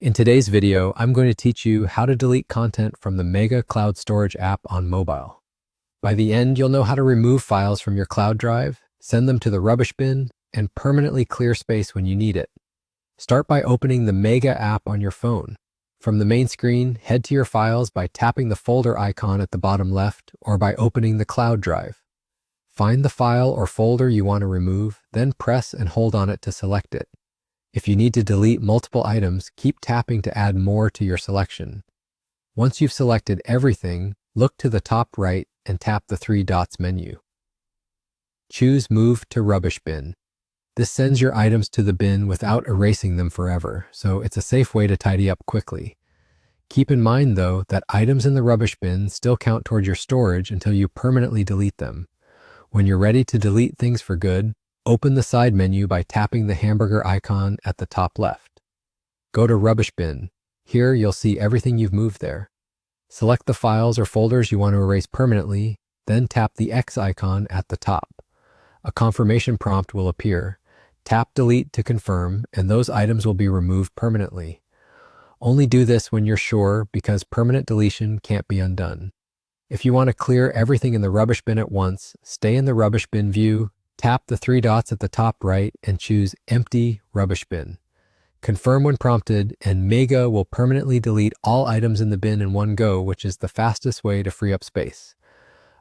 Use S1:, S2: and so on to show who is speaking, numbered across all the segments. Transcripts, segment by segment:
S1: In today's video, I'm going to teach you how to delete content from the Mega Cloud Storage app on mobile. By the end, you'll know how to remove files from your cloud drive, send them to the rubbish bin, and permanently clear space when you need it. Start by opening the Mega app on your phone. From the main screen, head to your files by tapping the folder icon at the bottom left or by opening the cloud drive. Find the file or folder you want to remove, then press and hold on it to select it. If you need to delete multiple items, keep tapping to add more to your selection. Once you've selected everything, look to the top right and tap the three dots menu. Choose Move to Rubbish Bin. This sends your items to the bin without erasing them forever, so it's a safe way to tidy up quickly. Keep in mind, though, that items in the rubbish bin still count toward your storage until you permanently delete them. When you're ready to delete things for good, open the side menu by tapping the hamburger icon at the top left. Go to Rubbish Bin. Here you'll see everything you've moved there. Select the files or folders you want to erase permanently, then tap the X icon at the top. A confirmation prompt will appear. Tap Delete to confirm, and those items will be removed permanently. Only do this when you're sure, because permanent deletion can't be undone. If you want to clear everything in the rubbish bin at once, stay in the rubbish bin view, tap the three dots at the top right, and choose Empty Rubbish Bin. Confirm when prompted, and Mega will permanently delete all items in the bin in one go, which is the fastest way to free up space.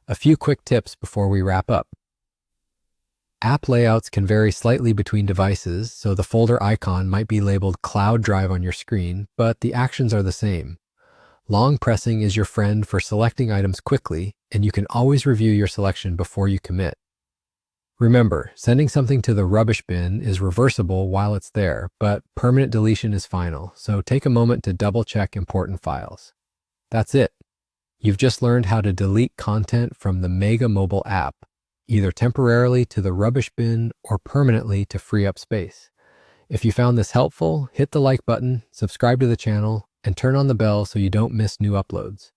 S1: A few quick tips before we wrap up. App layouts can vary slightly between devices, so the folder icon might be labeled Cloud Drive on your screen, but the actions are the same. Long pressing is your friend for selecting items quickly, and you can always review your selection before you commit. Remember, sending something to the rubbish bin is reversible while it's there, but permanent deletion is final, so take a moment to double-check important files. That's it. You've just learned how to delete content from the Mega mobile app, either temporarily to the rubbish bin or permanently to free up space. If you found this helpful, hit the like button, subscribe to the channel, and turn on the bell so you don't miss new uploads.